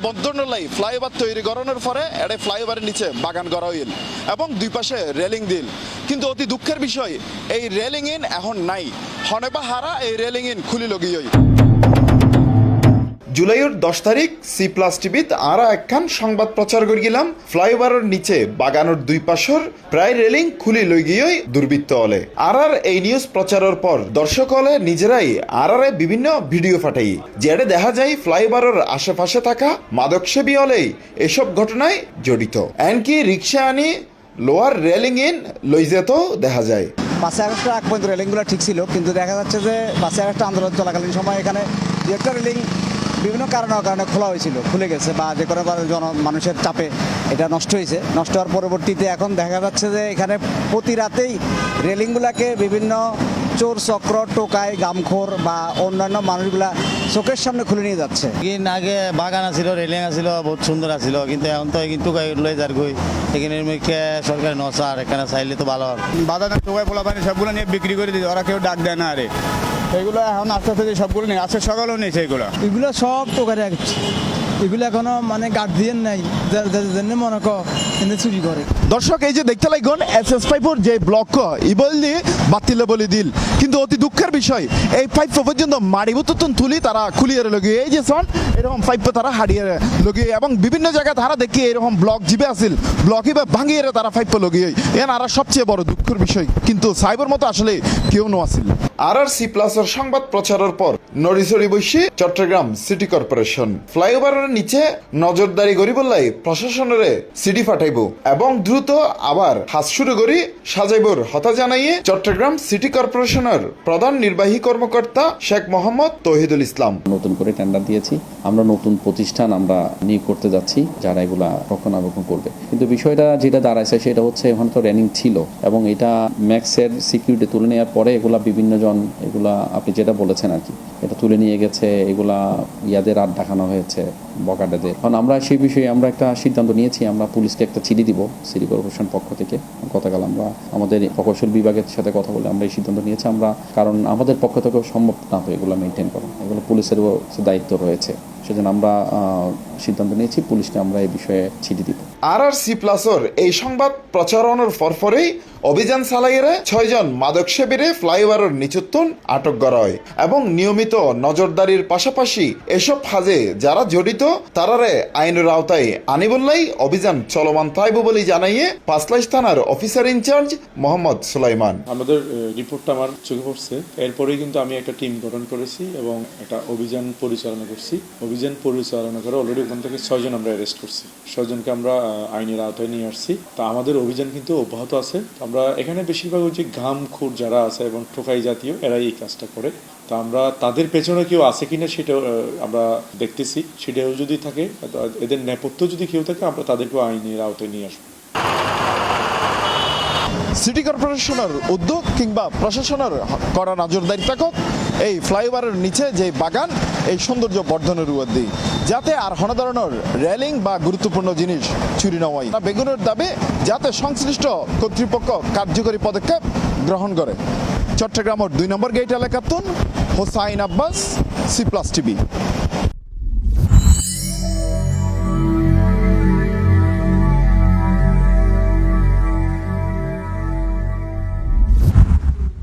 বদ্ধনলাই flyover তৈরি করানোর পরে এটা ফ্লাইওভারের নিচে বাগান করা হইল এবং দুই পাশে রেলিং দিল, কিন্তু অতি দুঃখের বিষয় এই রেলিং ইন এখন নাই, হনে বা হারা এই রেলিং ইন খুলি লগিয়ই। জুলাইয়ের 10 তারিখ সি প্লাস টিভিত আরা একখান সংবাদ প্রচার করে গেলাম ফ্লাইওভারের নিচে বাগানোর দুই পাশর প্রায় রেলিং খুলি লই গিয়েই দুর্বৃত্ত হলে। আর এই নিউজ প্রচারের পর দর্শক হলে নিজেরাই আরারে বিভিন্ন ভিডিও পাঠাই, যেটা দেখা যায় ফ্লাইওভারের আশেপাশে থাকা মাদকসেবী হলেই এসব ঘটনায় জড়িত। এমনকি রিক্সা আনি লোয়ার রেলিং ইন লই যেতেও দেখা যায়। 5 আগস্টের আগ পর্যন্ত রেলিংগুলো ঠিক ছিল, কিন্তু দেখা যাচ্ছে যে 5 আগস্ট আন্দোলন চলাকালীন সময় এখানে একটা রেলিং বিভিন্ন কারণে খোলা হয়েছিল, খুলে গেছে বা যে কোনো মানুষের চাপে এটা নষ্ট হয়েছে। নষ্ট হওয়ার পরবর্তীতে এখন দেখা যাচ্ছে যে এখানে প্রতি রাতেই রেলিংগুলোকে বিভিন্ন চোর চক্র, টোকাই, গামখোর বা অন্যান্য মানুষগুলা চোখের সামনে খুলে নিয়ে যাচ্ছে। আগে বাগান আছিল, রেলিং আছিল, বহুত সুন্দর আছিল, কিন্তু এখন তো টোকাই লই যার গই এখানে মুখে সরকারি নসার এখানে চাইলে তো ভালো হয়। বাজারে টোকাই পোলা পানি সবগুলো নিয়ে বিক্রি করে দিচ্ছে, ওরা কেউ ডাক দেয় না। আরে এইগুলো এখন আস্তে আস্তে সবগুলো নেই, আজকে সকালেও নেই সেইগুলো। এগুলো সব টোকারে আসছে, এগুলো এখনো মানে গার্জিয়ান নাই মনে কিন্তু চুরি করে। দর্শক এই যে দেখতে লাগন SS5 যে ব্লক ইবল দিয়ে বাতিলে বলে দিল, কিন্তু অতি দুঃখের বিষয় এই পাইপ পর্যন্ত মাড়ি বুতন তুলি তারা খুলিয়ে লগিয়ে এই যে সন এরকম পাইপ তারা হারিয়ে লগিয়ে এবং বিভিন্ন জায়গায় তারা দেখি এরকম ব্লক জিবে আসিল ব্লক ইবে ভাঙিয়ে তারা পাইপ লগিয়ে এন আর সবচেয়ে বড় দুঃখের বিষয়, কিন্তু সাইবার মতো আসলে কেউ নো আসিল। আর সি প্লাসের সংবাদ প্রচারের পর নড়িচড়ি বসে চট্টগ্রাম সিটি কর্পোরেশন ফ্লাইওভারের নিচে নজরদারি করি বললাই প্রশাসনের সিডি ফাটাইব এবং দ্রুত আবার হাত শুরু করি সাজাইবর হতা জানাইয়ে চট্টগ্রাম সিটি কর্পোরেশনের প্রধান নির্বাহী কর্মকর্তা শেখ মোহাম্মদ তৌহিদুল ইসলাম। নতুন করে টেন্ডার দিয়েছি, আমরা নতুন প্রতিষ্ঠান আমরা নিয়োগ করতে যাচ্ছি যারা এগুলা রক্ষণাবেক্ষণ করবে। কিন্তু বিষয়টা যেটা দাঁড়াইছে সেটা হচ্ছে ওখানে তো রেলিং ছিল এবং এটা ম্যাক্সের সিকিউরিটি তুলে নেওয়ার পরে এগুলা বিভিন্ন জন এগুলা আপনি যেটা বলেছেন আর কি এটা তুলে নিয়ে গেছে, এগুলা ইয়াদের রাত দেখানো হয়েছে বকাটাদের। কারণ আমরা সেই বিষয়ে আমরা একটা সিদ্ধান্ত নিয়েছি, আমরা পুলিশকে একটা চিঠি দিব সিটি কর্পোরেশন পক্ষ থেকে। গতকাল আমরা আমাদের প্রকৌশল বিভাগের সাথে কথা বলে আমরা এই সিদ্ধান্ত নিয়েছি, আমরা কারণ আমাদের পক্ষ থেকেও সম্ভব না তো এগুলো মেনটেন করা, এগুলো পুলিশেরও দায়িত্ব রয়েছে, সেজন্য আমরা সিদ্ধান্ত নিয়েছি পুলিশকে আমরা এই বিষয়ে চিঠি দিব। আর সি প্লাসর এই সংবাদ প্রচারণের পরপরেই অভিযান চালাইয়ে 6 জন মাদক সেবীরে ফ্লাইওভারের নিচুত্তন আটক করা হয় এবং নিয়মিত নজরদারির পাশাপাশি এসব কাজে যারা জড়িত তারারে আইনের আওতায় আনি বললেই অভিযান চলমান থাকবে বলে জানাইয়ে পাঁচলাইশ থানার অফিসার ইনচার্জ মোহাম্মদ সুলাইমান। আমাদের রিপোর্টটা আমার চোখে পড়ছে, এরপরেই কিন্তু আমি একটা টিম গঠন করেছি এবং একটা অভিযান পরিচালনা করছি। অভিযান পরিচালনা করে অলরেডি ওখান থেকে 6 জন আমরা অ্যারেস্ট করছি, 6 জনকে আমরা আইনের আওতায় নিয়ে আসছি। তা আমাদের অভিযান কিন্তু অব্যাহত আছে। আমরা এখানে বেশিরভাগ হচ্ছে ঘামখোর যারা আছে এবং টোকাই জাতীয় এরাই এই কাজটা করে। তা আমরা তাদের পেছনে কেউ আছে কিনা সেটা আমরা দেখতেছি, সেটাও যদি থাকে এদের নেপথ্য যদি কেউ থাকে আমরা তাদেরকেও আইনের আওতায় নিয়ে আসবো। সিটি কর্পোরেশনের উদ্যোগ কিংবা প্রশাসনের করা নজরদারি থাকুক এই ফ্লাইওভারের নিচে যে বাগান এই সৌন্দর্য বর্ধনের উদ্যোগ, যাতে আর কোনো ধরনের রেলিং বা গুরুত্বপূর্ণ জিনিস চুরি না হয়। বেগুনের দাবি যাতে সংশ্লিষ্ট কর্তৃপক্ষ কার্যকরী পদক্ষেপ গ্রহণ করে। চট্টগ্রামের 2 নম্বর গেট এলাকাতুন Hossain Abbas, C plus TV.